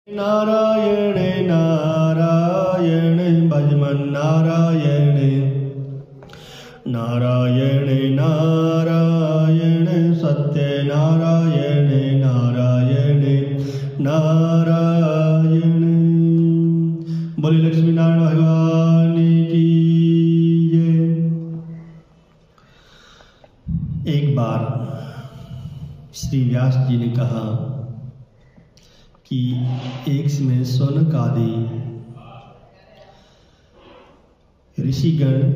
नारायण नारायण भजमन नारायण नारायण नारायण सत्य नारायण नारायण नारायण। बोले लक्ष्मी नारायण भगवान की जय। एक बार श्री व्यास जी ने कहा कि एक समय शौनक आदि ऋषिगण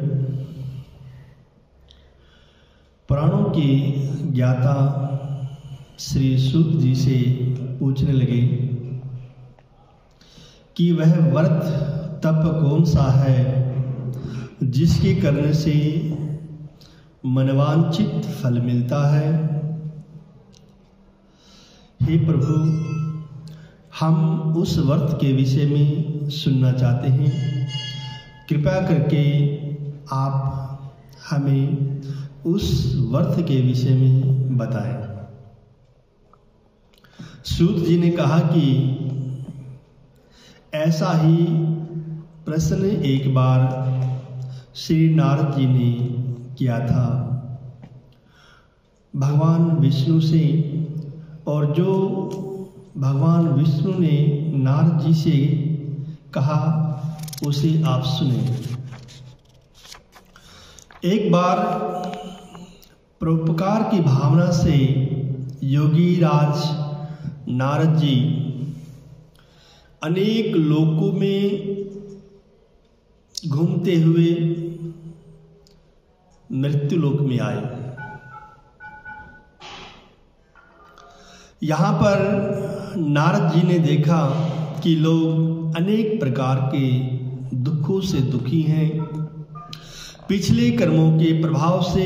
पुराणों के ज्ञाता श्री सूत जी से पूछने लगे कि वह व्रत तप कौन सा है जिसके करने से मनवांछित फल मिलता है। हे प्रभु, हम उस व्रत के विषय में सुनना चाहते हैं, कृपया करके आप हमें उस व्रत के विषय में बताएं। सूत जी ने कहा कि ऐसा ही प्रश्न एक बार श्री नारद जी ने किया था भगवान विष्णु से, और जो भगवान विष्णु ने नारद जी से कहा उसे आप सुने। एक बार परोपकार की भावना से योगी राज नारद जी अनेक लोकों में घूमते हुए मृत्यु लोक में आए। यहाँ पर नारद जी ने देखा कि लोग अनेक प्रकार के दुखों से दुखी हैं, पिछले कर्मों के प्रभाव से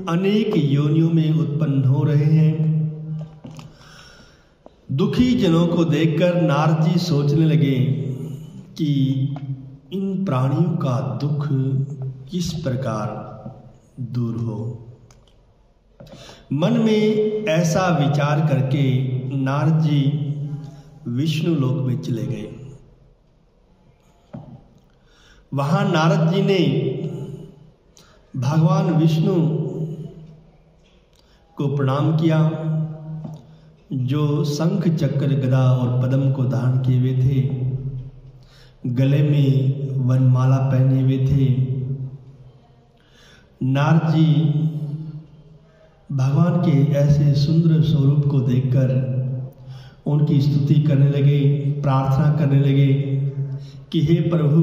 अनेक योनियों में उत्पन्न हो रहे हैं। दुखी जनों को देखकर नारद जी सोचने लगे कि इन प्राणियों का दुख किस प्रकार दूर हो। मन में ऐसा विचार करके नारद जी विष्णु लोक में चले गए। वहां नारद जी ने भगवान विष्णु को प्रणाम किया, जो शंख चक्र गदा और पद्म को धारण किए हुए थे, गले में वनमाला पहने हुए थे। नारद जी भगवान के ऐसे सुंदर स्वरूप को देखकर उनकी स्तुति करने लगे, प्रार्थना करने लगे कि हे प्रभु,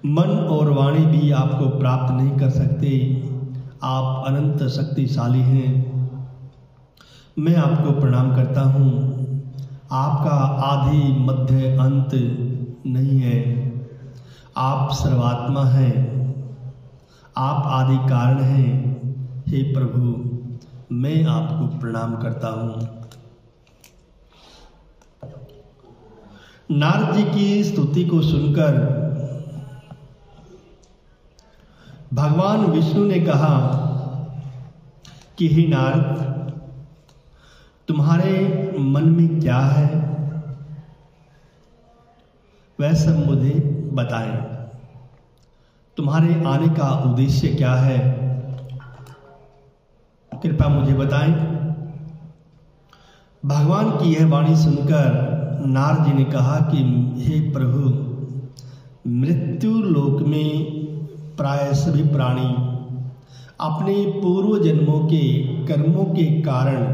मन और वाणी भी आपको प्राप्त नहीं कर सकते, आप अनंत शक्तिशाली हैं। मैं आपको प्रणाम करता हूँ। आपका आदि मध्य अंत नहीं है, आप सर्वात्मा हैं, आप आदि कारण हैं। हे प्रभु, मैं आपको प्रणाम करता हूं। नारद जी की स्तुति को सुनकर भगवान विष्णु ने कहा कि हे नारद, तुम्हारे मन में क्या है वह सब मुझे बताएं। तुम्हारे आने का उद्देश्य क्या है, कृपया मुझे बताएं। भगवान की यह वाणी सुनकर नारद जी ने कहा कि हे प्रभु, मृत्यु लोक में प्राय सभी प्राणी अपने पूर्व जन्मों के कर्मों के कारण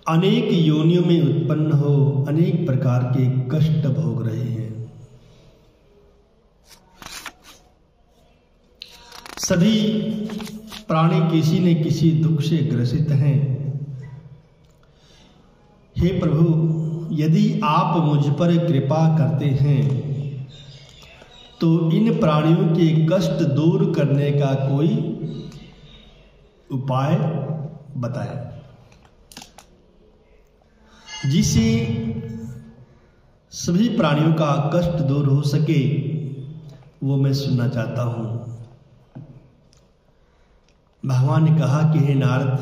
अनेक योनियों में उत्पन्न हो अनेक प्रकार के कष्ट भोग रहे हैं। सभी प्राणी किसी न किसी दुख से ग्रसित हैं। हे प्रभु, यदि आप मुझ पर कृपा करते हैं तो इन प्राणियों के कष्ट दूर करने का कोई उपाय बताएं, जिससे सभी प्राणियों का कष्ट दूर हो सके, वो मैं सुनना चाहता हूं। भगवान ने कहा कि हे नारद,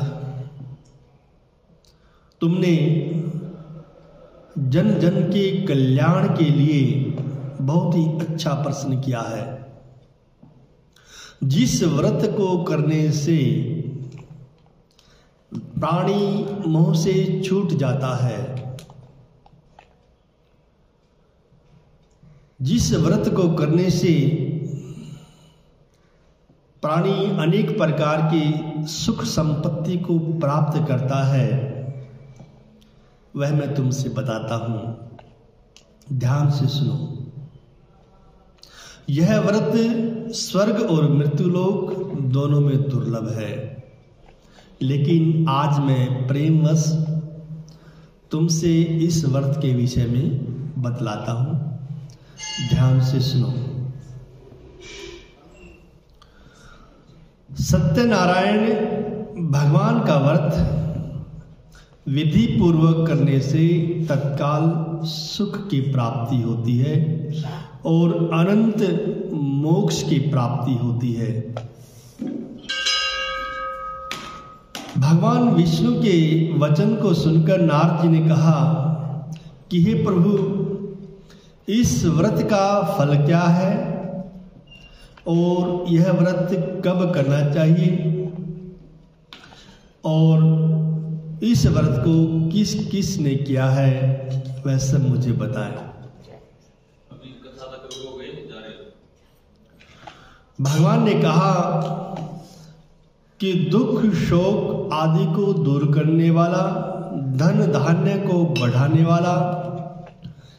तुमने जन जन के कल्याण के लिए बहुत ही अच्छा प्रश्न किया है। जिस व्रत को करने से प्राणी मोह से छूट जाता है, जिस व्रत को करने से प्राणी अनेक प्रकार की सुख संपत्ति को प्राप्त करता है, वह मैं तुमसे बताता हूं। ध्यान से सुनो। यह व्रत स्वर्ग और मृत्युलोक दोनों में दुर्लभ है, लेकिन आज मैं प्रेमवश तुमसे इस व्रत के विषय में बतलाता हूं। ध्यान से सुनो। सत्यनारायण भगवान का व्रत विधि पूर्वक करने से तत्काल सुख की प्राप्ति होती है और अनंत मोक्ष की प्राप्ति होती है। भगवान विष्णु के वचन को सुनकर नारद जी ने कहा कि हे प्रभु, इस व्रत का फल क्या है और यह व्रत कब करना चाहिए और इस व्रत को किस किस ने किया है, वह सब मुझे बताएं। भगवान ने कहा कि दुख शोक आदि को दूर करने वाला, धन धान्य को बढ़ाने वाला,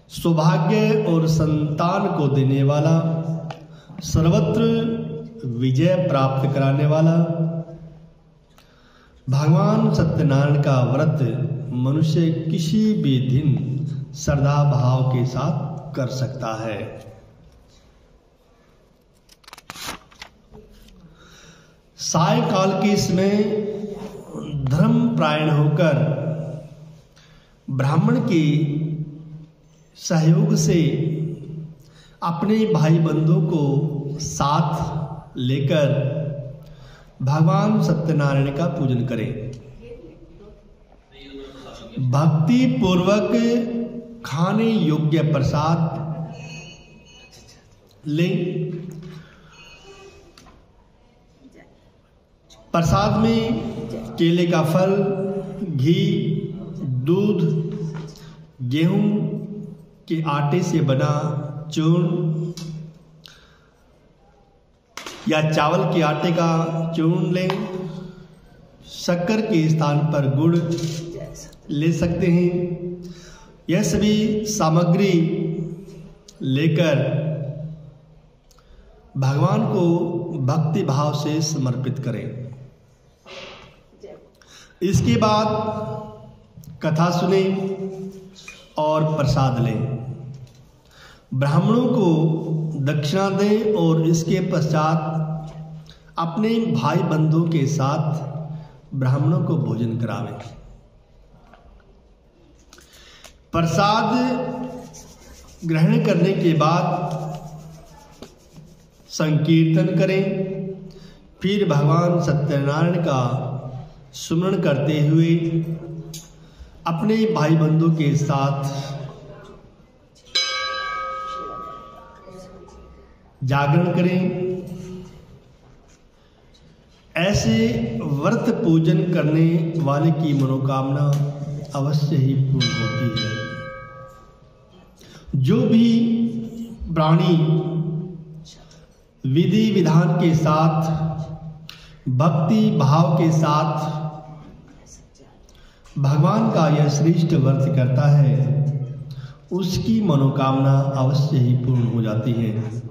सौभाग्य और संतान को देने वाला, सर्वत्र विजय प्राप्त कराने वाला भगवान सत्यनारायण का व्रत मनुष्य किसी भी दिन श्रद्धा भाव के साथ कर सकता है। सायकाल के समय धर्म प्रायण होकर ब्राह्मण के सहयोग से अपने भाई बंधुओं को साथ लेकर भगवान सत्यनारायण का पूजन करें। भक्ति पूर्वक खाने योग्य प्रसाद लें। प्रसाद में केले का फल, घी, दूध, गेहूं के आटे से बना चूर्ण या चावल के आटे का चूर्ण लें। शक्कर के स्थान पर गुड़ ले सकते हैं। यह सभी सामग्री लेकर भगवान को भक्ति भाव से समर्पित करें। इसके बाद कथा सुने और प्रसाद लें। ब्राह्मणों को दक्षिणा दें और इसके पश्चात अपने भाई बंधुओं के साथ ब्राह्मणों को भोजन करावें। प्रसाद ग्रहण करने के बाद संकीर्तन करें। फिर भगवान सत्यनारायण का सुमरण करते हुए अपने भाई बंधुओं के साथ जागरण करें। ऐसे व्रत पूजन करने वाले की मनोकामना अवश्य ही पूर्ण होती है। जो भी प्राणी विधि विधान के साथ, भक्ति भाव के साथ भगवान का यह श्रेष्ठ व्रत करता है, उसकी मनोकामना अवश्य ही पूर्ण हो जाती है।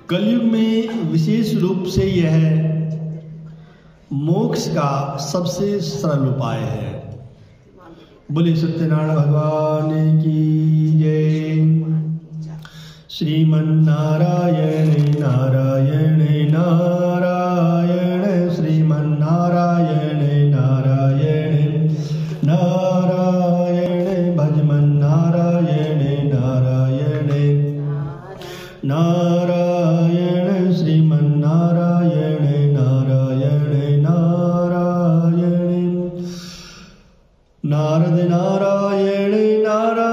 कलयुग में विशेष रूप से यह मोक्ष का सबसे सरल उपाय है। बोले सत्यनारायण भगवान की जय। श्रीमन्नारायण नारायण नारायण, श्रीमन्नारायण नारायण नारायण, भजमन नारायण नारायण नारायण, श्रीमन्नारायण नारायण नारायण, नारद नारायण नारायण।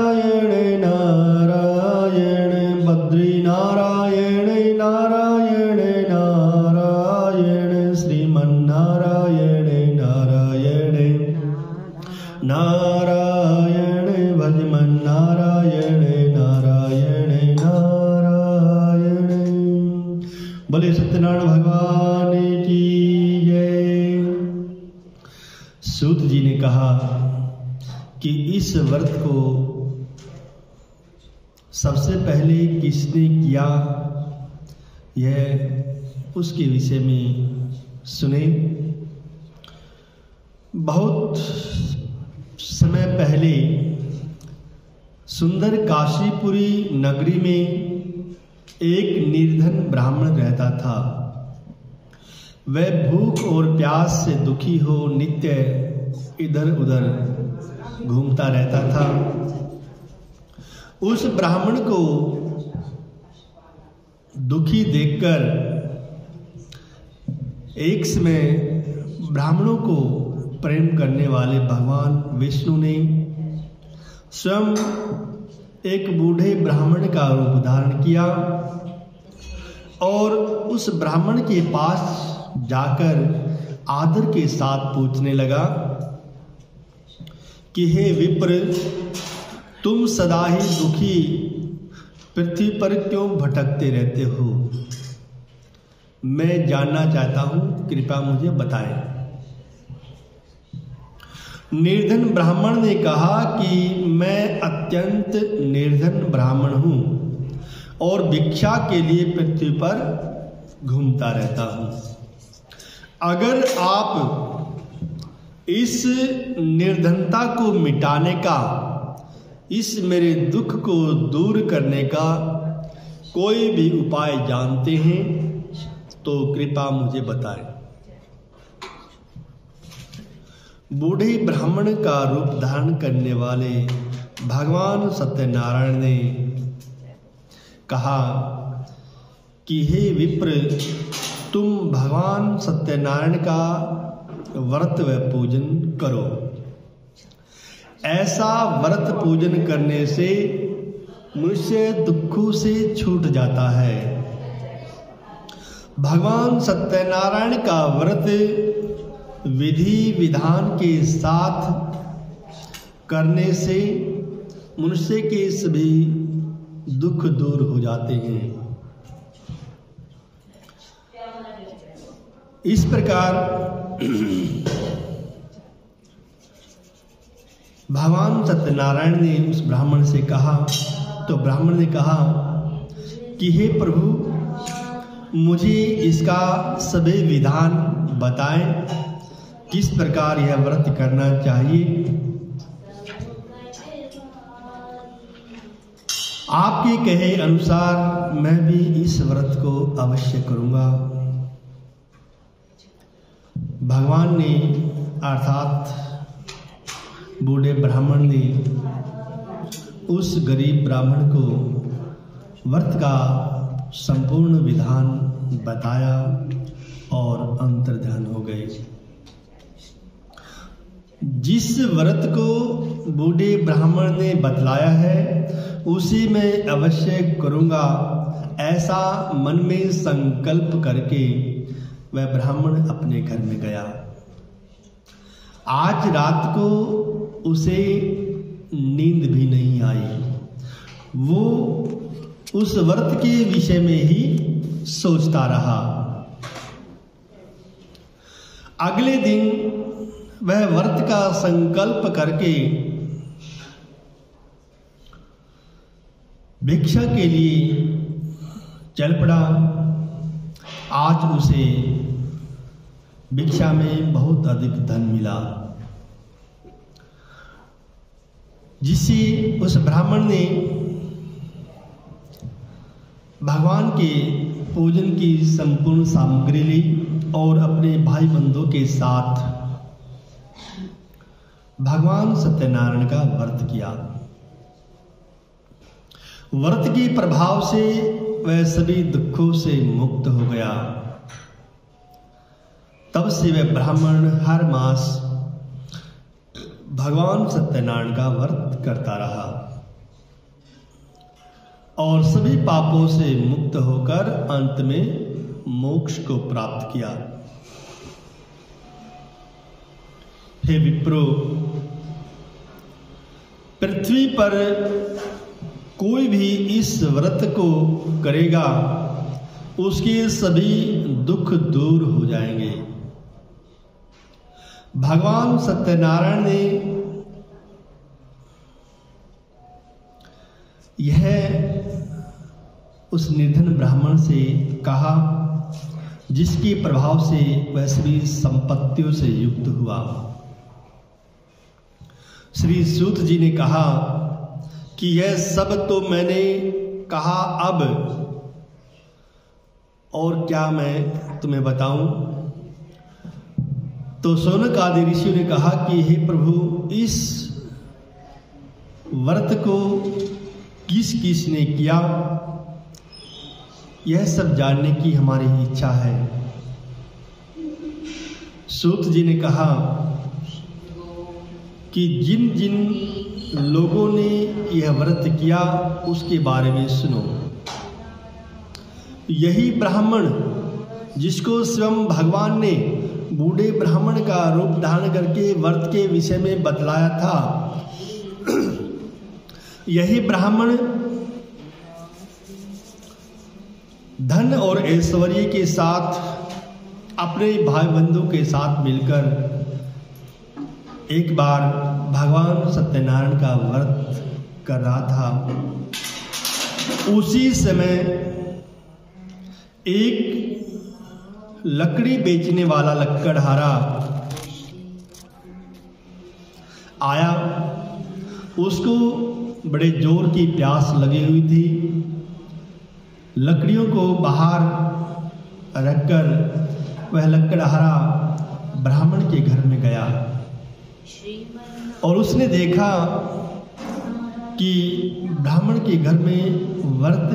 नारायण भज मन नारायण नारायण नारायण। बोले सत्यनारायण भगवान की जय। सूत जी ने कहा कि इस व्रत को सबसे पहले किसने किया, यह उसके विषय में सुने। बहुत समय पहले सुंदर काशीपुरी नगरी में एक निर्धन ब्राह्मण रहता था। वह भूख और प्यास से दुखी हो नित्य इधर उधर घूमता रहता था। उस ब्राह्मण को दुखी देखकर एक समय ब्राह्मणों को प्रेम करने वाले भगवान विष्णु ने स्वयं एक बूढ़े ब्राह्मण का रूप धारण किया और उस ब्राह्मण के पास जाकर आदर के साथ पूछने लगा कि हे विप्र, तुम सदा ही दुखी पृथ्वी पर क्यों भटकते रहते हो? मैं जानना चाहता हूं, कृपया मुझे बताएं। निर्धन ब्राह्मण ने कहा कि मैं अत्यंत निर्धन ब्राह्मण हूं और भिक्षा के लिए पृथ्वी पर घूमता रहता हूं। अगर आप इस निर्धनता को मिटाने का, इस मेरे दुख को दूर करने का कोई भी उपाय जानते हैं तो कृपया मुझे बताएं। बूढ़े ब्राह्मण का रूप धारण करने वाले भगवान सत्यनारायण ने कहा कि हे विप्र, तुम भगवान सत्यनारायण का व्रत व पूजन करो। ऐसा व्रत पूजन करने से मनुष्य दुखों से छूट जाता है। भगवान सत्यनारायण का व्रत विधि विधान के साथ करने से मनुष्य के सभी दुख दूर हो जाते हैं। इस प्रकार भगवान सत्यनारायण ने उस ब्राह्मण से कहा, तो ब्राह्मण ने कहा कि हे प्रभु, मुझे इसका सभी विधान बताएं, किस प्रकार यह व्रत करना चाहिए। आपके कहे अनुसार मैं भी इस व्रत को अवश्य करूंगा। भगवान ने अर्थात बूढ़े ब्राह्मण ने उस गरीब ब्राह्मण को व्रत का संपूर्ण विधान बताया और अंतर्ध्यान हो गए। जिस व्रत को बूढ़े ब्राह्मण ने बतलाया है उसी मैं अवश्य करूंगा, ऐसा मन में संकल्प करके वह ब्राह्मण अपने घर में गया। आज रात को उसे नींद भी नहीं आई। वो उस व्रत के विषय में ही सोचता रहा। अगले दिन वह व्रत का संकल्प करके भिक्षा के लिए चल पड़ा। आज उसे भिक्षा में बहुत अधिक धन मिला, जिससे उस ब्राह्मण ने भगवान के पूजन की संपूर्ण सामग्री ली और अपने भाई बंधुओं के साथ भगवान सत्यनारायण का व्रत किया। व्रत के प्रभाव से वह सभी दुखों से मुक्त हो गया। तब से वह ब्राह्मण हर मास भगवान सत्यनारायण का व्रत करता रहा और सभी पापों से मुक्त होकर अंत में मोक्ष को प्राप्त किया। हे विप्रो, पृथ्वी पर कोई भी इस व्रत को करेगा उसके सभी दुख दूर हो जाएंगे। भगवान सत्यनारायण ने यह उस निर्धन ब्राह्मण से कहा जिसके प्रभाव से वह सभी संपत्तियों से युक्त हुआ। श्री सूत जी ने कहा कि यह सब तो मैंने कहा, अब और क्या मैं तुम्हें बताऊं? तो शौनक आदि ऋषियों ने कहा कि हे प्रभु, इस व्रत को किस किस ने किया, यह सब जानने की हमारी इच्छा है। सूत जी ने कहा कि जिन जिन लोगों ने यह व्रत किया उसके बारे में सुनो। यही ब्राह्मण जिसको स्वयं भगवान ने बूढ़े ब्राह्मण का रूप धारण करके व्रत के विषय में बतलाया था, यही ब्राह्मण धन और ऐश्वर्य के साथ अपने भाई बंधु के साथ मिलकर एक बार भगवान सत्यनारायण का व्रत कर रहा था। उसी समय एक लकड़ी बेचने वाला लकड़हारा आया। उसको बड़े जोर की प्यास लगी हुई थी। लकड़ियों को बाहर रखकर वह लकड़हारा ब्राह्मण के घर में गया और उसने देखा कि ब्राह्मण के घर में व्रत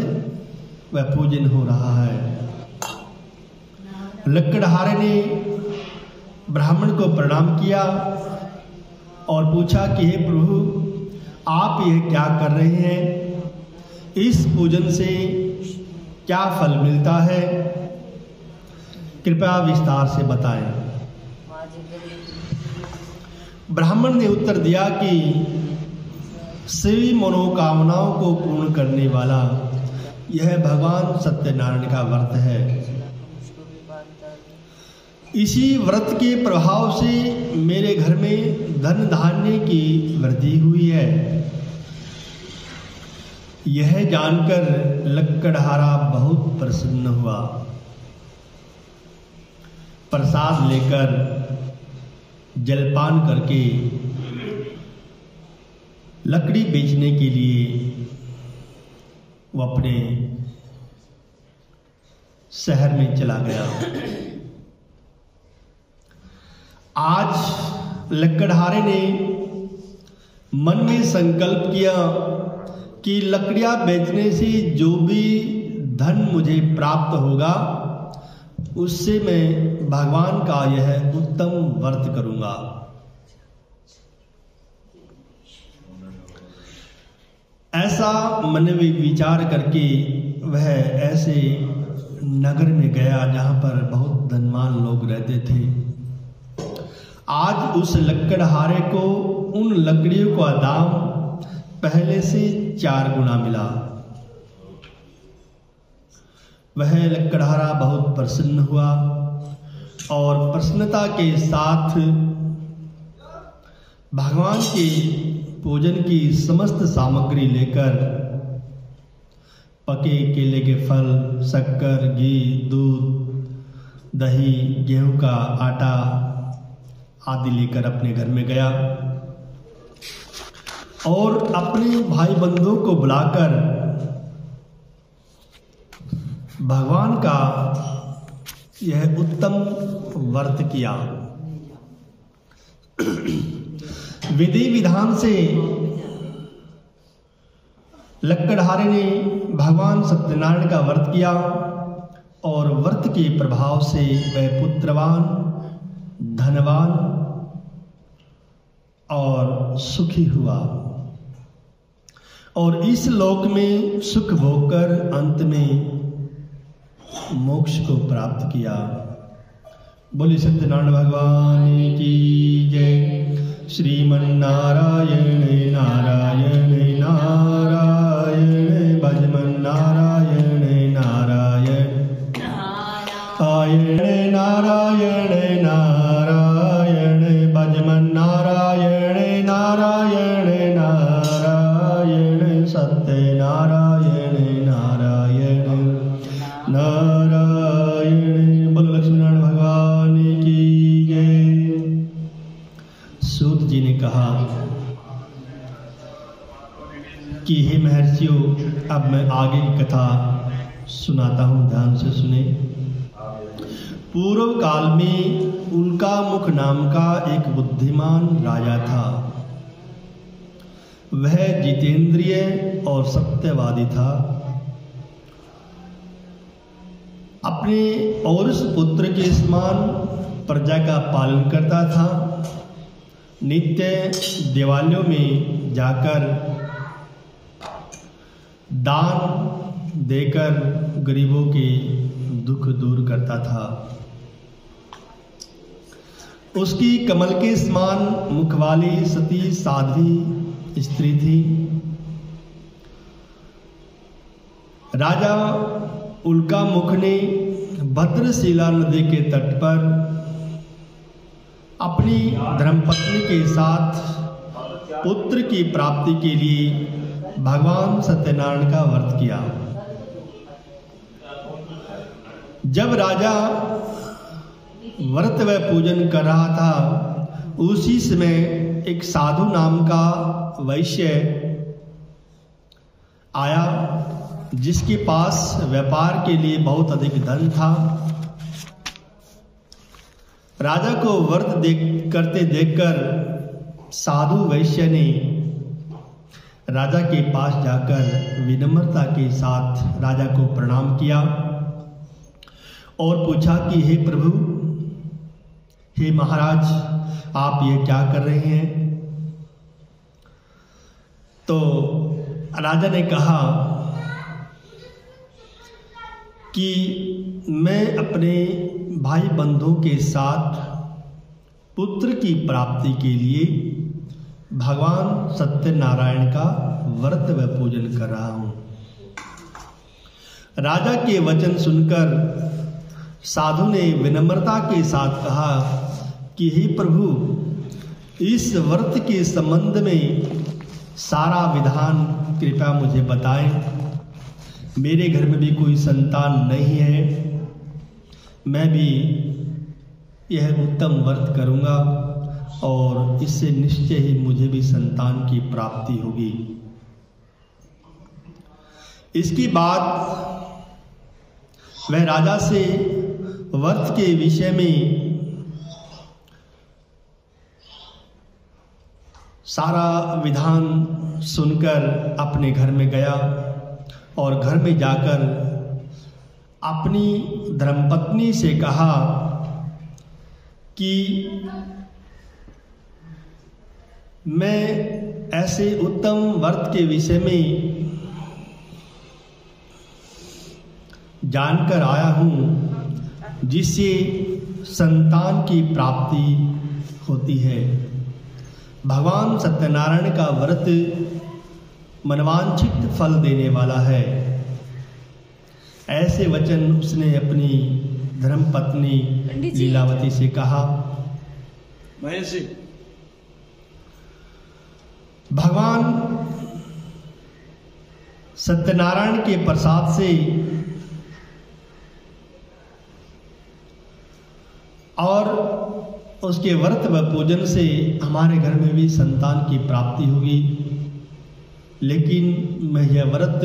व पूजन हो रहा है। लकड़हारे ने ब्राह्मण को प्रणाम किया और पूछा कि हे प्रभु, आप यह क्या कर रहे हैं? इस पूजन से क्या फल मिलता है? कृपया विस्तार से बताएं। ब्राह्मण ने उत्तर दिया कि सभी मनोकामनाओं को पूर्ण करने वाला यह भगवान सत्यनारायण का व्रत है। इसी व्रत के प्रभाव से मेरे घर में धन धान्य की वृद्धि हुई है। यह जानकर लकड़हारा बहुत प्रसन्न हुआ। प्रसाद लेकर जलपान करके लकड़ी बेचने के लिए वो अपने शहर में चला गया। आज लकड़हारे ने मन में संकल्प किया कि लकड़ियां बेचने से जो भी धन मुझे प्राप्त होगा उससे मैं भगवान का यह उत्तम व्रत करूंगा। ऐसा मन में विचार करके वह ऐसे नगर में गया जहां पर बहुत धनवान लोग रहते थे। आज उस लकड़हारे को उन लकड़ियों का दाम पहले से 4 गुना मिला। वह लकड़हारा बहुत प्रसन्न हुआ और प्रसन्नता के साथ भगवान के पूजन की समस्त सामग्री लेकर पके केले के फल, शक्कर, घी, दूध, दही, गेहूं का आटा आदि लेकर अपने घर में गया और अपने भाई बंधुओं को बुलाकर भगवान का यह उत्तम व्रत किया। विधि विधान से लकड़हारे ने भगवान सत्यनारायण का व्रत किया और व्रत के प्रभाव से वह पुत्रवान, धनवान और सुखी हुआ और इस लोक में सुख भोगकर अंत में मोक्ष को प्राप्त किया। बोले सत्यनारायण भगवान की जय। श्रीमन्नारायण नारायण कि हे महर्षियों, अब मैं आगे की कथा सुनाता हूँ, ध्यान से सुने। पूर्व काल में उल्का मुख नाम का एक बुद्धिमान राजा था। वह जितेंद्रिय और सत्यवादी था। अपने औरस पुत्र के समान प्रजा का पालन करता था। नित्य दिवालियों में जाकर दान देकर गरीबों के दुख दूर करता था। उसकी कमल के समान मुख वाली सती साध्वी स्त्री थी। राजा उल्का मुख ने भद्रशिला नदी के तट पर अपनी धर्मपत्नी के साथ पुत्र की प्राप्ति के लिए भगवान सत्यनारायण का व्रत किया। जब राजा व्रत व पूजन कर रहा था, उसी समय एक साधु नाम का वैश्य आया, जिसके पास व्यापार के लिए बहुत अधिक धन था। राजा को व्रत करते देखकर साधु वैश्य ने राजा के पास जाकर विनम्रता के साथ राजा को प्रणाम किया और पूछा कि हे प्रभु, हे महाराज, आप ये क्या कर रहे हैं? तो राजा ने कहा कि मैं अपने भाई बंधुओं के साथ पुत्र की प्राप्ति के लिए भगवान सत्यनारायण का व्रत व पूजन कर रहा हूं। राजा के वचन सुनकर साधु ने विनम्रता के साथ कहा कि हे प्रभु, इस व्रत के संबंध में सारा विधान कृपया मुझे बताएं। मेरे घर में भी कोई संतान नहीं है। मैं भी यह उत्तम व्रत करूंगा और इससे निश्चय ही मुझे भी संतान की प्राप्ति होगी। इसके बाद वह राजा से व्रत के विषय में सारा विधान सुनकर अपने घर में गया और घर में जाकर अपनी धर्मपत्नी से कहा कि मैं ऐसे उत्तम व्रत के विषय में जानकर आया हूं जिससे संतान की प्राप्ति होती है। भगवान सत्यनारायण का व्रत मनवांछित फल देने वाला है। ऐसे वचन उसने अपनी धर्मपत्नी लीलावती से कहा। भगवान सत्यनारायण के प्रसाद से और उसके व्रत व पूजन से हमारे घर में भी संतान की प्राप्ति होगी, लेकिन मैं यह व्रत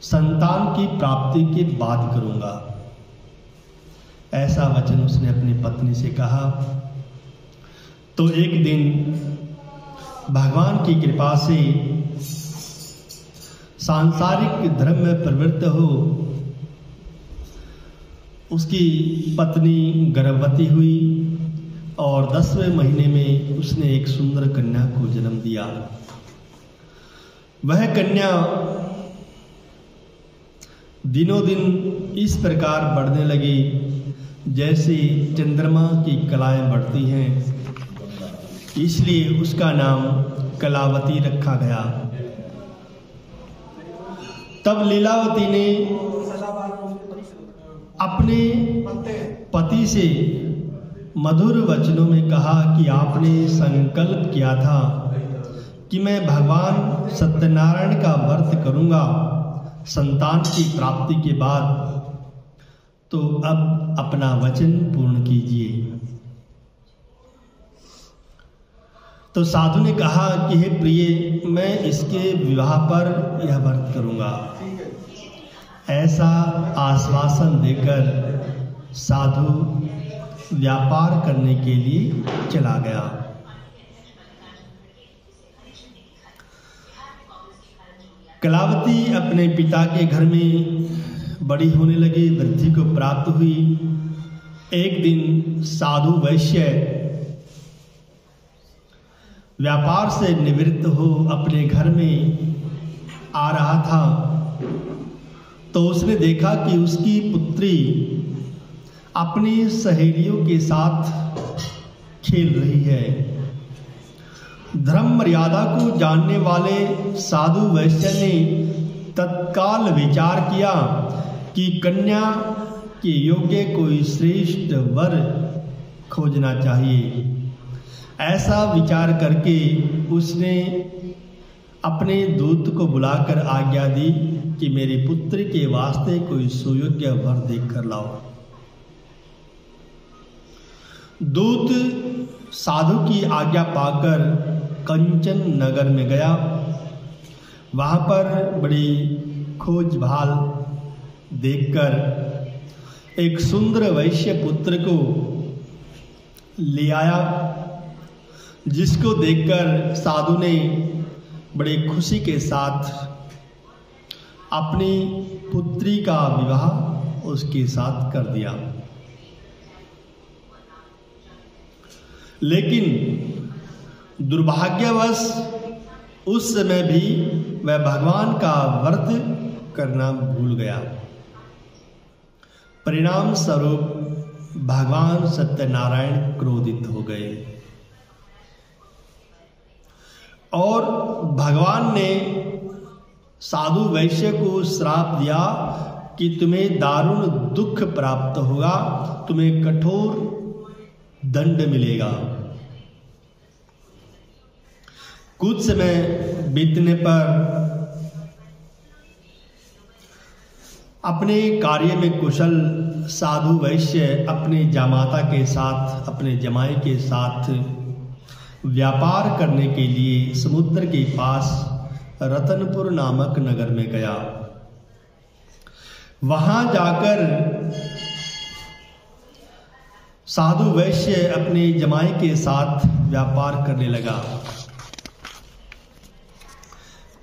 संतान की प्राप्ति के बाद करूंगा। ऐसा वचन उसने अपनी पत्नी से कहा। तो एक दिन भगवान की कृपा से सांसारिक धर्म में प्रवृत्त हो उसकी पत्नी गर्भवती हुई और 10वें महीने में उसने एक सुंदर कन्या को जन्म दिया। वह कन्या दिनों दिन इस प्रकार बढ़ने लगी जैसे चंद्रमा की कलाएं बढ़ती हैं, इसलिए उसका नाम कलावती रखा गया। तब लीलावती ने अपने पति से मधुर वचनों में कहा कि आपने संकल्प किया था कि मैं भगवान सत्यनारायण का व्रत करूंगा संतान की प्राप्ति के बाद, तो अब अपना वचन पूर्ण कीजिए। तो साधु ने कहा कि हे प्रिय, मैं इसके विवाह पर यह व्रत करूंगा। ऐसा आश्वासन देकर साधु व्यापार करने के लिए चला गया। कलावती अपने पिता के घर में बड़ी होने लगी, वृद्धि को प्राप्त हुई। एक दिन साधु वैश्य व्यापार से निवृत्त हो अपने घर में आ रहा था, तो उसने देखा कि उसकी पुत्री अपनी सहेलियों के साथ खेल रही है। धर्म मर्यादा को जानने वाले साधु वैश्य ने तत्काल विचार किया कि कन्या के योग्य कोई श्रेष्ठ वर खोजना चाहिए। ऐसा विचार करके उसने अपने दूत को बुलाकर आज्ञा दी कि मेरी पुत्री के वास्ते कोई सुयोग्य वर देख कर लाओ। दूत साधु की आज्ञा पाकर कंचन नगर में गया। वहां पर बड़ी खोजभाल देखकर एक सुंदर वैश्य पुत्र को ले आया, जिसको देखकर साधु ने बड़ी खुशी के साथ अपनी पुत्री का विवाह उसके साथ कर दिया। लेकिन दुर्भाग्यवश उस समय भी वह भगवान का व्रत करना भूल गया। परिणाम स्वरूप भगवान सत्यनारायण क्रोधित हो गए और भगवान ने साधु वैश्य को श्राप दिया कि तुम्हें दारुण दुख प्राप्त होगा, तुम्हें कठोर दंड मिलेगा। कुछ समय बीतने पर अपने कार्य में कुशल साधु वैश्य अपने जामाता के साथ, अपने जमाई के साथ व्यापार करने के लिए समुद्र के पास रतनपुर नामक नगर में गया। वहां जाकर साधु वैश्य अपने जमाई के साथ व्यापार करने लगा।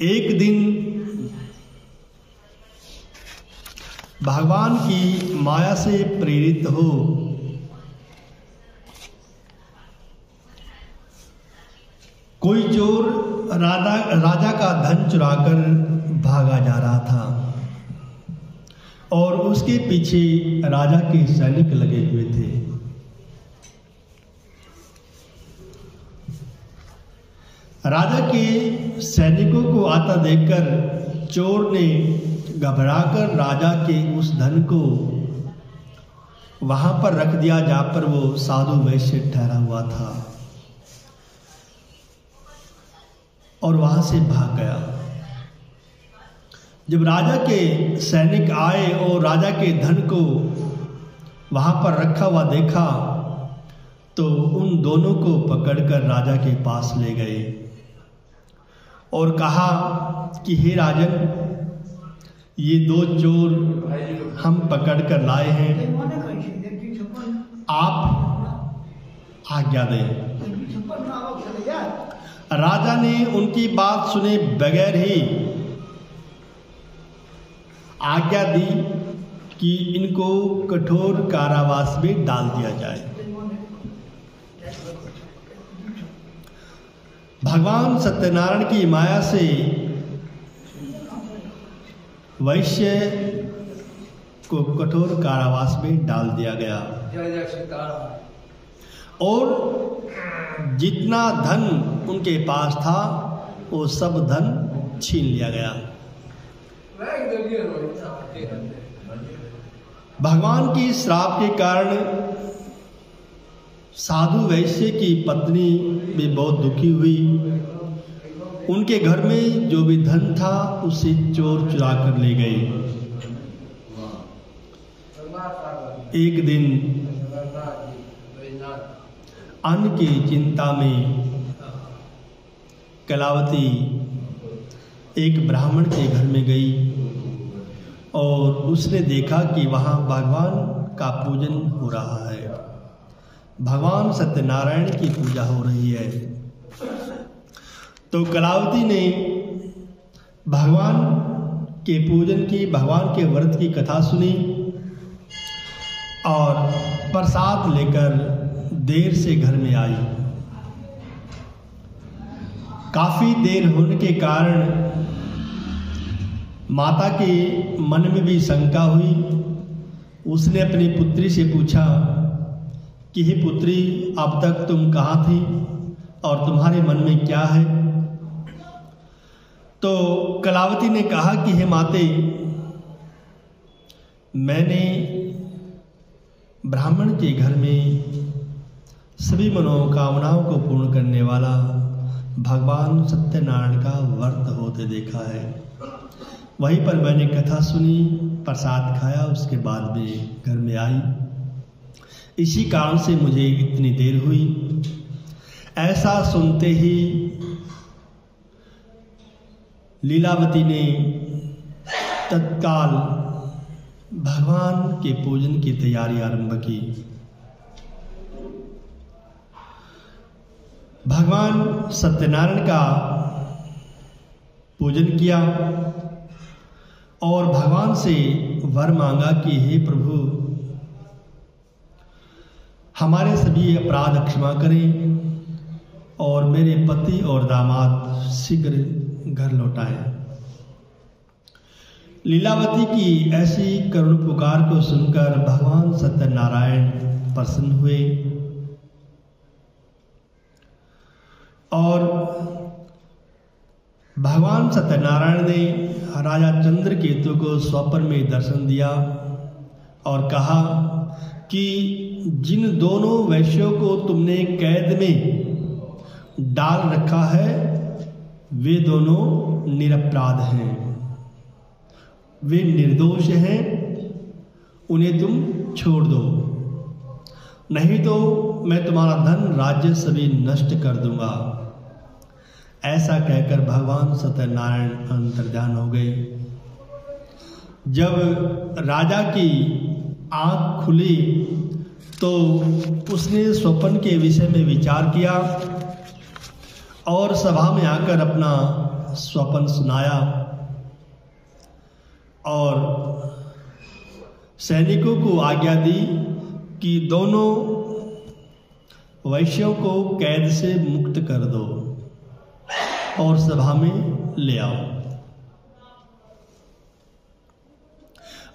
एक दिन भगवान की माया से प्रेरित हो कोई चोर राजा का धन चुराकर भागा जा रहा था और उसके पीछे राजा के सैनिक लगे हुए थे। राजा के सैनिकों को आता देखकर चोर ने घबराकर राजा के उस धन को वहां पर रख दिया जहां पर वो साधु वैश्य ठहरा हुआ था और वहां से भाग गया। जब राजा के सैनिक आए और राजा के धन को वहां पर रखा हुआ देखा तो उन दोनों को पकड़कर राजा के पास ले गए और कहा कि हे राजन, ये दो चोर हम पकड़ कर लाए हैं, आप आज्ञा दें। राजा ने उनकी बात सुने बगैर ही आज्ञा दी कि इनको कठोर कारावास में डाल दिया जाए। भगवान सत्यनारायण की माया से वैश्य को कठोर कारावास में डाल दिया गया और जितना धन उनके पास था वो सब धन छीन लिया गया। भगवान की श्राप के कारण साधु वैश्य की पत्नी भी बहुत दुखी हुई। उनके घर में जो भी धन था उसे चोर चुरा कर ले गए। एक दिन अन्न की चिंता में कलावती एक ब्राह्मण के घर में गई और उसने देखा कि वहाँ भगवान का पूजन हो रहा है, भगवान सत्यनारायण की पूजा हो रही है। तो कलावती ने भगवान के पूजन की, भगवान के व्रत की कथा सुनी और प्रसाद लेकर देर से घर में आई। काफी देर होने के कारण माता के मन में भी शंका हुई। उसने अपनी पुत्री से पूछा कि हे पुत्री, अब तक तुम कहाँ थी और तुम्हारे मन में क्या है? तो कलावती ने कहा कि हे माते, मैंने ब्राह्मण के घर में सभी मनोकामनाओं को पूर्ण करने वाला भगवान सत्यनारायण का व्रत होते देखा है। वहीं पर मैंने कथा सुनी, प्रसाद खाया, उसके बाद में घर में आई। इसी कारण से मुझे इतनी देर हुई। ऐसा सुनते ही लीलावती ने तत्काल भगवान के पूजन की तैयारी आरंभ की। भगवान सत्यनारायण का पूजन किया और भगवान से वर मांगा कि हे प्रभु, हमारे सभी अपराध क्षमा करें और मेरे पति और दामाद शीघ्र घर लौटाएं। लीलावती की ऐसी करुण पुकार को सुनकर भगवान सत्यनारायण प्रसन्न हुए और भगवान सत्यनारायण ने राजा चंद्रकेतु को स्वप्न में दर्शन दिया और कहा कि जिन दोनों वैश्यों को तुमने कैद में डाल रखा है वे दोनों निरपराध हैं, वे निर्दोष हैं, उन्हें तुम छोड़ दो, नहीं तो मैं तुम्हारा धन राज्य सभी नष्ट कर दूंगा। ऐसा कहकर भगवान सत्यनारायण अंतर्ध्यान हो गए। जब राजा की आंख खुली तो उसने स्वप्न के विषय में विचार किया और सभा में आकर अपना स्वप्न सुनाया और सैनिकों को आज्ञा दी कि दोनों वैश्यों को कैद से मुक्त कर दो और सभा में ले आओ।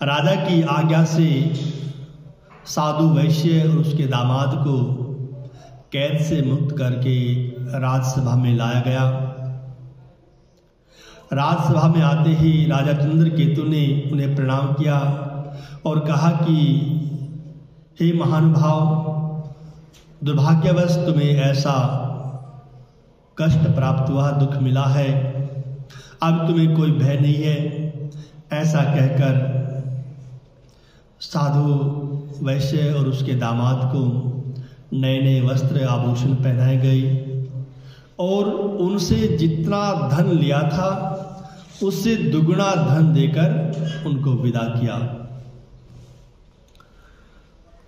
राजा की आज्ञा से साधु वैश्य और उसके दामाद को कैद से मुक्त करके राजसभा में लाया गया। राजसभा में आते ही राजा चंद्रकेतु ने उन्हें प्रणाम किया और कहा कि हे महानुभाव, दुर्भाग्यवश तुम्हें ऐसा कष्ट प्राप्त हुआ, दुख मिला है, अब तुम्हें कोई भय नहीं है। ऐसा कहकर साधु वैश्य और उसके दामाद को नए नए वस्त्र आभूषण पहनाए गए और उनसे जितना धन लिया था उससे दुगुना धन देकर उनको विदा किया।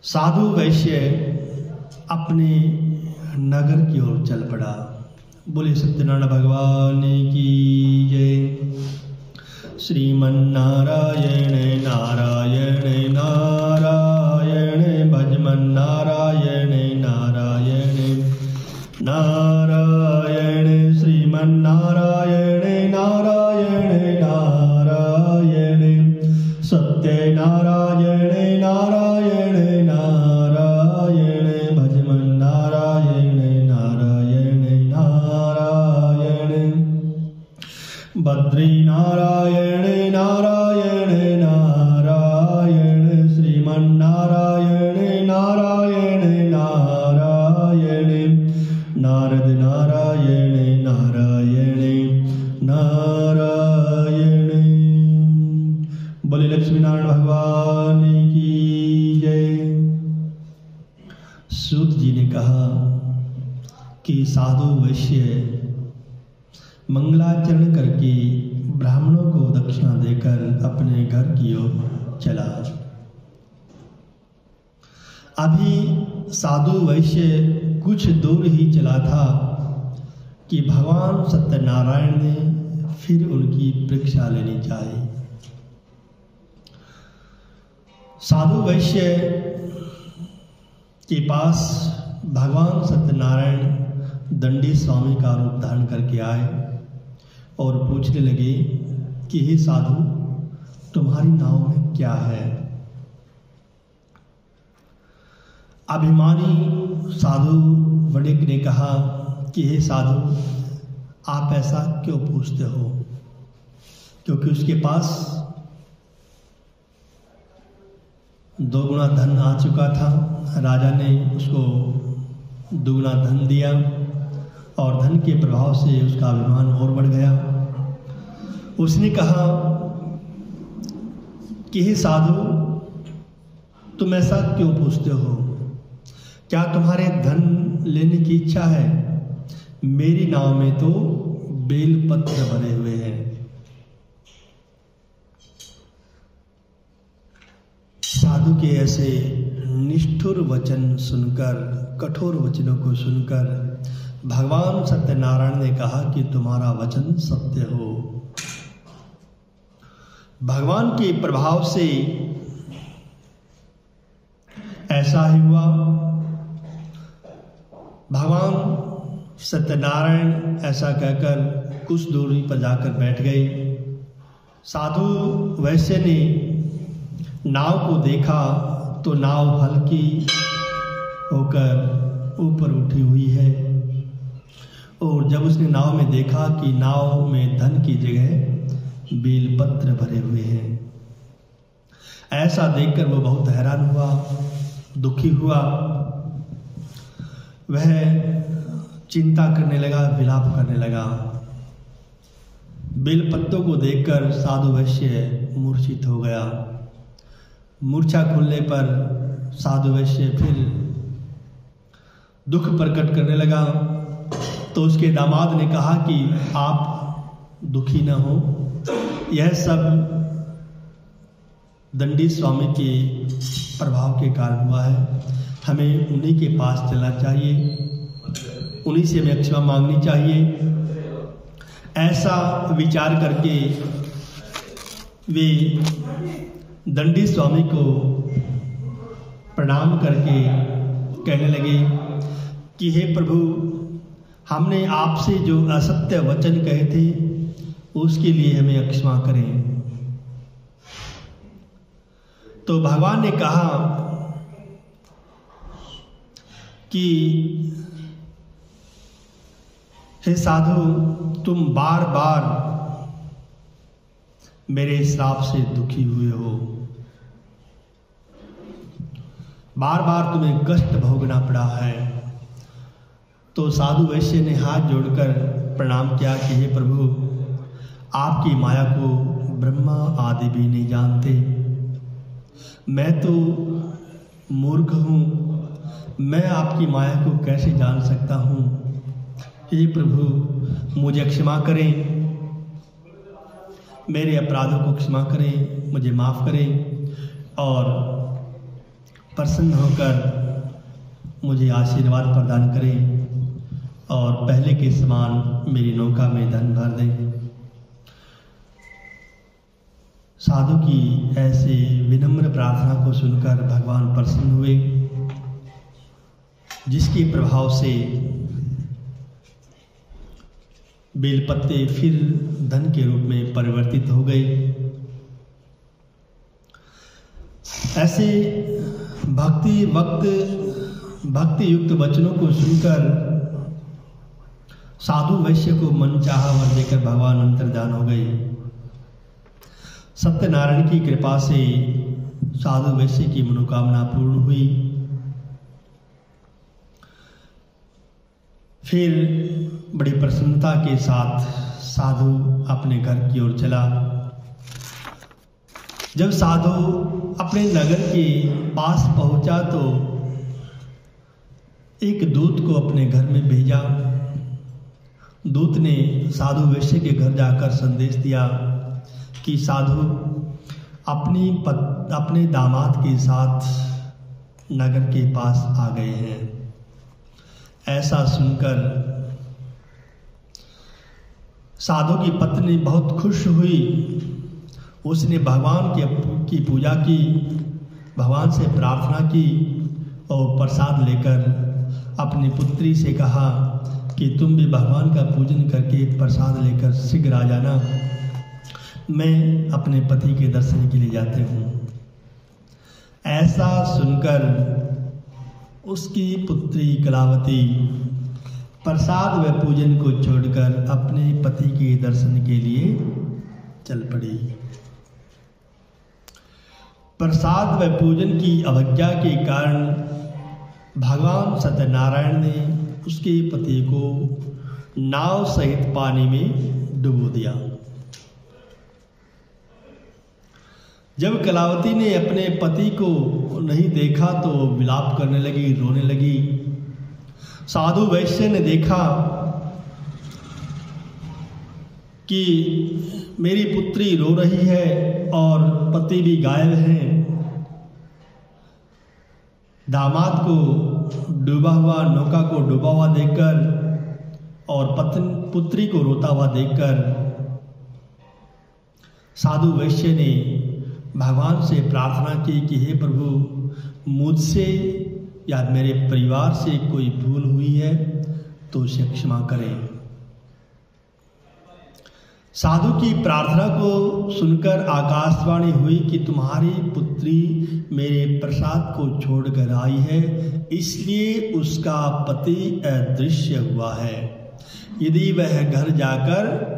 साधु वैश्य अपने नगर की ओर चल पड़ा। बोले सत्यनारायण भगवान की जय। श्रीमन्नारायण नारायण नारायण भजमन नारायण नारायण नारायण श्रीमन्नारायण नारायण नारायण सत्यनारायण नारायण नारायण भजमन नारायण नारायण नारायण बद्री नारायण नारायण नारायण श्रीमन्नारायण नारायण नारायण नारद नारायण नारायण नारायण। बोले लक्ष्मी नारायण भगवान की जय। सूत जी ने कहा कि साधु वैश्य मंगलाचरण करके ब्राह्मणों को दक्षिणा देकर अपने घर की ओर चला। अभी साधु वैश्य कुछ दूर ही चला था कि भगवान सत्यनारायण ने फिर उनकी परीक्षा लेनी चाहिए। साधु वैश्य के पास भगवान सत्यनारायण दंडी स्वामी का रूप धारण करके आए और पूछने लगे कि हे साधु, तुम्हारी नाव में क्या है? अभिमानी साधु वणिक ने कहा कि हे साधु, आप ऐसा क्यों पूछते हो? क्योंकि उसके पास 2 गुना धन आ चुका था। राजा ने उसको 2 गुना धन दिया और धन के प्रभाव से उसका अभिमान और बढ़ गया। उसने कहा कि हे साधु, तुम ऐसा क्यों पूछते हो? क्या तुम्हारे धन लेने की इच्छा है? मेरी नाव में तो बेलपत्र भरे हुए हैं। साधु के ऐसे निष्ठुर वचन सुनकर, कठोर वचनों को सुनकर भगवान सत्यनारायण ने कहा कि तुम्हारा वचन सत्य हो। भगवान के प्रभाव से ऐसा ही हुआ। भगवान सत्यनारायण ऐसा कहकर कुछ दूरी पर जाकर बैठ गए। साधु वैश्य ने नाव को देखा तो नाव हल्की होकर ऊपर उठी हुई है, और जब उसने नाव में देखा कि नाव में धन की जगह बेलपत्र भरे हुए हैं, ऐसा देखकर वो बहुत हैरान हुआ, दुखी हुआ। वह चिंता करने लगा, विलाप करने लगा। बेलपत्रों को देखकर साधु वैश्य मूर्छित हो गया। मूर्छा खुलने पर साधु वैश्य फिर दुख प्रकट करने लगा। तो उसके दामाद ने कहा कि आप दुखी न हो, यह सब दंडी स्वामी के प्रभाव के कारण हुआ है। हमें उन्हीं के पास चलना चाहिए, उन्हीं से हमें क्षमा मांगनी चाहिए। ऐसा विचार करके वे दंडी स्वामी को प्रणाम करके कहने लगे कि हे प्रभु, हमने आपसे जो असत्य वचन कहे थे उसके लिए हमें क्षमा करें। तो भगवान ने कहा कि हे साधु, तुम बार बार मेरे श्राप से दुखी हुए हो, बार बार तुम्हें कष्ट भोगना पड़ा है। तो साधु वैश्य ने हाथ जोड़कर प्रणाम किया कि हे प्रभु, आपकी माया को ब्रह्मा आदि भी नहीं जानते। मैं तो मूर्ख हूँ, मैं आपकी माया को कैसे जान सकता हूँ? हे प्रभु, मुझे क्षमा करें, मेरे अपराधों को क्षमा करें, मुझे माफ़ करें और प्रसन्न होकर मुझे आशीर्वाद प्रदान करें और पहले के समान मेरी नौका में धन भर दें। साधु की ऐसे विनम्र प्रार्थना को सुनकर भगवान प्रसन्न हुए, जिसके प्रभाव से बेलपत्ते फिर धन के रूप में परिवर्तित हो गए। ऐसे भक्ति युक्त वचनों को सुनकर साधु वैश्य को मनचाहा वर देकर भगवान अंतर्धान हो गए। सत्यनारायण की कृपा से साधु वैश्य की मनोकामना पूर्ण हुई। फिर बड़ी प्रसन्नता के साथ साधु अपने घर की ओर चला। जब साधु अपने नगर के पास पहुंचा तो एक दूत को अपने घर में भेजा। दूत ने साधु वैश्य के घर जाकर संदेश दिया कि साधु अपने दामाद के साथ नगर के पास आ गए हैं। ऐसा सुनकर साधु की पत्नी बहुत खुश हुई। उसने भगवान की पूजा की, भगवान से प्रार्थना की और प्रसाद लेकर अपनी पुत्री से कहा कि तुम भी भगवान का पूजन करके प्रसाद लेकर शीघ्र आ जाना, मैं अपने पति के दर्शन के लिए जाते हूँ। ऐसा सुनकर उसकी पुत्री कलावती प्रसाद व पूजन को छोड़कर अपने पति के दर्शन के लिए चल पड़ी। प्रसाद व पूजन की अवज्ञा के कारण भगवान सत्यनारायण ने उसके पति को नाव सहित पानी में डुबो दिया। जब कलावती ने अपने पति को नहीं देखा तो विलाप करने लगी, रोने लगी। साधु वैश्य ने देखा कि मेरी पुत्री रो रही है और पति भी गायब हैं। दामाद को डूबा हुआ, नौका को डूबा हुआ देखकर और पुत्री को रोता हुआ देखकर साधु वैश्य ने भगवान से प्रार्थना की कि हे प्रभु, मुझसे या मेरे परिवार से कोई भूल हुई है तो उसे क्षमा करें। साधु की प्रार्थना को सुनकर आकाशवाणी हुई कि तुम्हारी पुत्री मेरे प्रसाद को छोड़कर आई है, इसलिए उसका पति अदृश्य हुआ है। यदि वह घर जाकर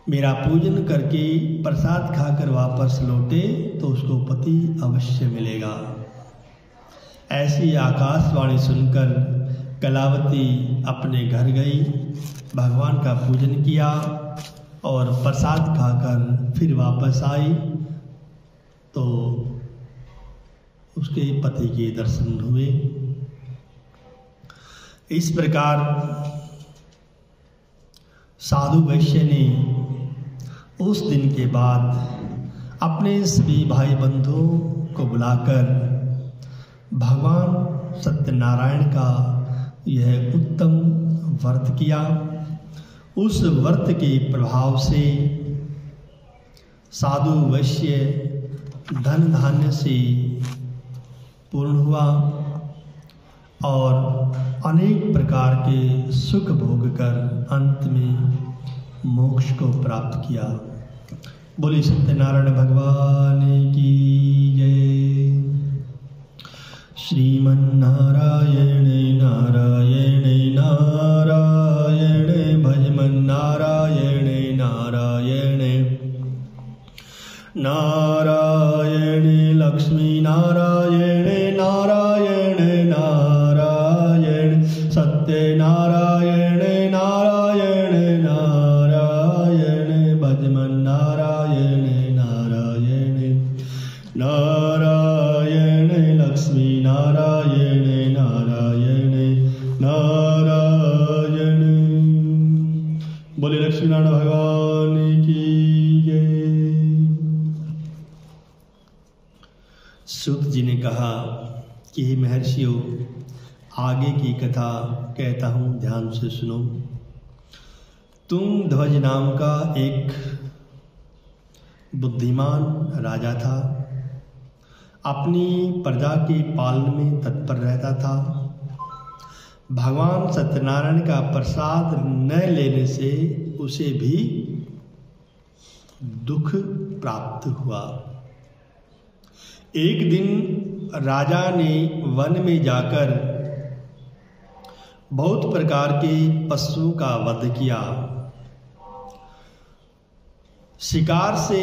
मेरा पूजन करके प्रसाद खाकर वापस लौटे तो उसको पति अवश्य मिलेगा। ऐसी आकाशवाणी सुनकर कलावती अपने घर गई, भगवान का पूजन किया और प्रसाद खाकर फिर वापस आई तो उसके पति के दर्शन हुए। इस प्रकार साधु वैश्य ने उस दिन के बाद अपने सभी भाई बंधुओं को बुलाकर भगवान सत्यनारायण का यह उत्तम व्रत किया। उस व्रत के प्रभाव से साधु वैश्य धन धान्य से पूर्ण हुआ और अनेक प्रकार के सुख भोग कर अंत में मोक्ष को प्राप्त किया। बोले सत्यनारायण भगवान की जय। श्रीमन्नारायण नारायण नारायण भजमन नारायण नारायण नारायण लक्ष्मी नारायण नारायण नारायण सत्य नारायण नारायण नारायण भजमन नारायण नारायण नारायण लक्ष्मी नारायण नारायण नारायण। बोले लक्ष्मी नारायण भगवान की जय। सूत जी ने कहा कि हे महर्षियों, आगे की कथा कहता हूँ, ध्यान से सुनो। तुंग ध्वज नाम का एक बुद्धिमान राजा था। अपनी प्रजा के पालन में तत्पर रहता था। भगवान सत्यनारायण का प्रसाद न लेने से उसे भी दुख प्राप्त हुआ। एक दिन राजा ने वन में जाकर बहुत प्रकार के पशुओं का वध किया। शिकार से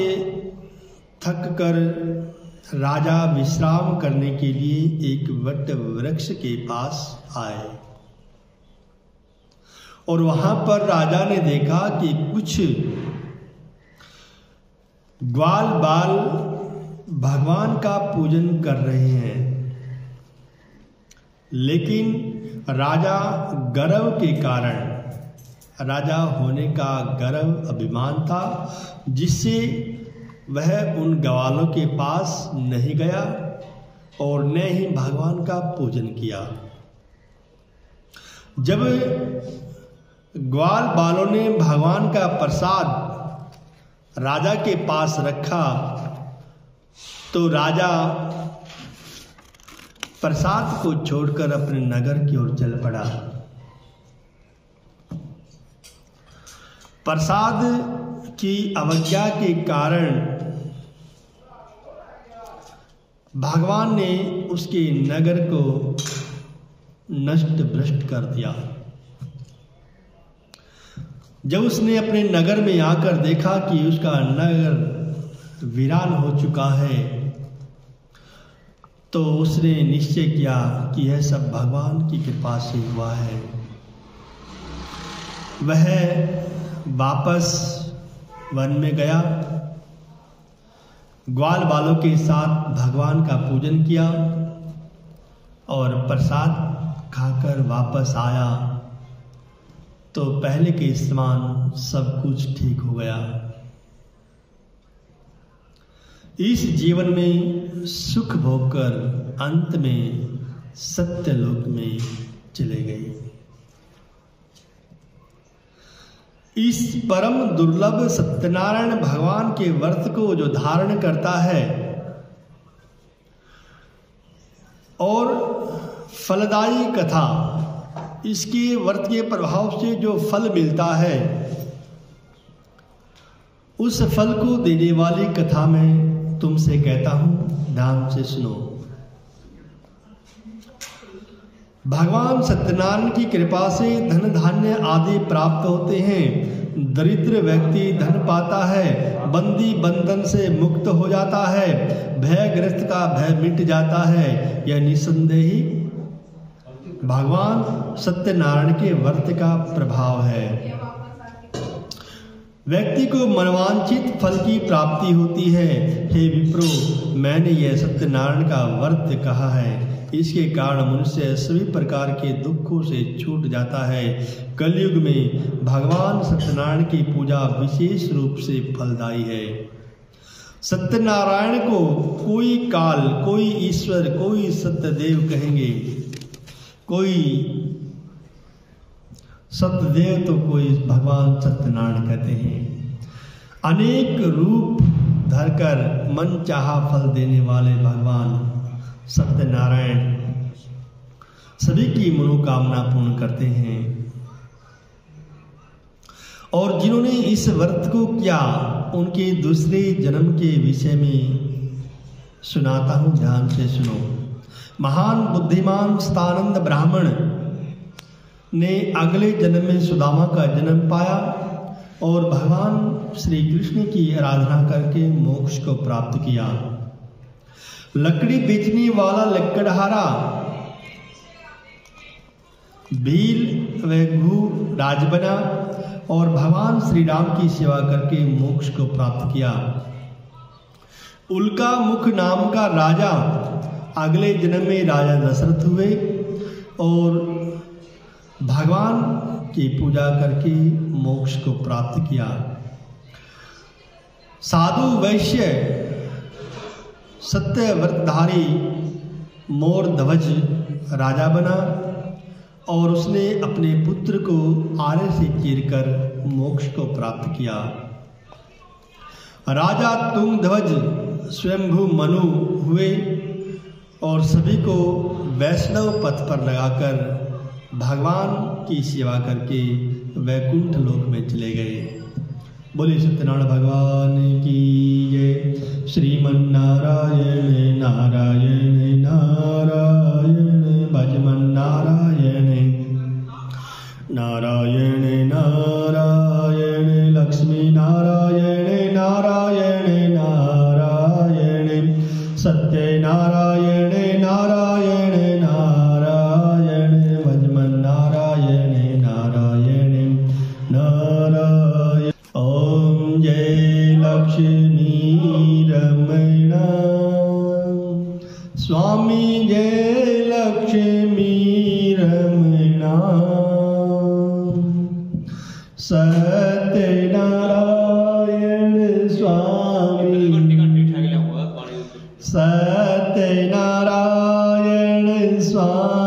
थक कर राजा विश्राम करने के लिए एक वट वृक्ष के पास आए और वहां पर राजा ने देखा कि कुछ ग्वाल बाल भगवान का पूजन कर रहे हैं, लेकिन राजा गर्व के कारण राजा होने का गर्व अभिमान था, जिससे वह उन ग्वालों के पास नहीं गया और न ही भगवान का पूजन किया। जब ग्वाल बालों ने भगवान का प्रसाद राजा के पास रखा तो राजा प्रसाद को छोड़कर अपने नगर की ओर चल पड़ा। प्रसाद की अवज्ञा के कारण भगवान ने उसके नगर को नष्ट भ्रष्ट कर दिया। जब उसने अपने नगर में आकर देखा कि उसका नगर वीरान हो चुका है तो उसने निश्चय किया कि यह सब भगवान की कृपा से हुआ है। वह वापस वन में गया, ग्वाल बालों के साथ भगवान का पूजन किया और प्रसाद खाकर वापस आया तो पहले के समान सब कुछ ठीक हो गया। इस जीवन में सुख भोगकर अंत में सत्यलोक में चले गए। इस परम दुर्लभ सत्यनारायण भगवान के व्रत को जो धारण करता है और फलदायी कथा, इसके व्रत के प्रभाव से जो फल मिलता है उस फल को देने वाली कथा में तुमसे कहता हूं, ध्यान से सुनो। भगवान सत्यनारायण की कृपा से धन धान्य आदि प्राप्त होते हैं। दरिद्र व्यक्ति धन पाता है, बंदी बंधन से मुक्त हो जाता है, भयग्रस्त का भय मिट जाता है। यह निसंदेही भगवान सत्यनारायण के व्रत का प्रभाव है। व्यक्ति को मनवांछित फल की प्राप्ति होती है। हे विप्रो, मैंने यह सत्यनारायण का व्रत कहा है, इसके कारण मनुष्य सभी प्रकार के दुखों से छूट जाता है। कलयुग में भगवान सत्यनारायण की पूजा विशेष रूप से फलदायी है। सत्यनारायण को कोई काल, कोई ईश्वर, कोई सत्यदेव कहेंगे, कोई सत्यदेव तो कोई भगवान सत्यनारायण कहते हैं। अनेक रूप धरकर मन चाहा फल देने वाले भगवान सत्यनारायण सभी की मनोकामना पूर्ण करते हैं। और जिन्होंने इस व्रत को किया उनके दूसरे जन्म के विषय में सुनाता हूं, ध्यान से सुनो। महान बुद्धिमान सतानंद ब्राह्मण ने अगले जन्म में सुदामा का जन्म पाया और भगवान श्री कृष्ण की आराधना करके मोक्ष को प्राप्त किया। लकड़ी बेचने वाला लकड़हारा भील व घू राज बना और भगवान श्री राम की सेवा करके मोक्ष को प्राप्त किया। उल्का मुख नाम का राजा अगले जन्म में राजा दशरथ हुए और भगवान की पूजा करके मोक्ष को प्राप्त किया। साधु वैश्य सत्य व्रतधारी मोर ध्वज राजा बना और उसने अपने पुत्र को आरे से चीरकर मोक्ष को प्राप्त किया। राजा तुंगध्वज स्वयंभू मनु हुए और सभी को वैष्णव पथ पर लगाकर भगवान की सेवा करके वैकुंठ लोक में चले गए। बोले सत्यनारायण भगवान की जय। श्रीमन्नारायण नारायण नारायण भजमन नारायण नारायण नारायण लक्ष्मी नारायण नारायण नारायण सत्य नारायण नारायण नारायण भजमन नारायण नारायण नारायण। ओम जय लक्ष्मी रमण स्वामी जय लक्ष्मी रमण सत्यनारायण स्वामी, सत्यनारायण स्वामी।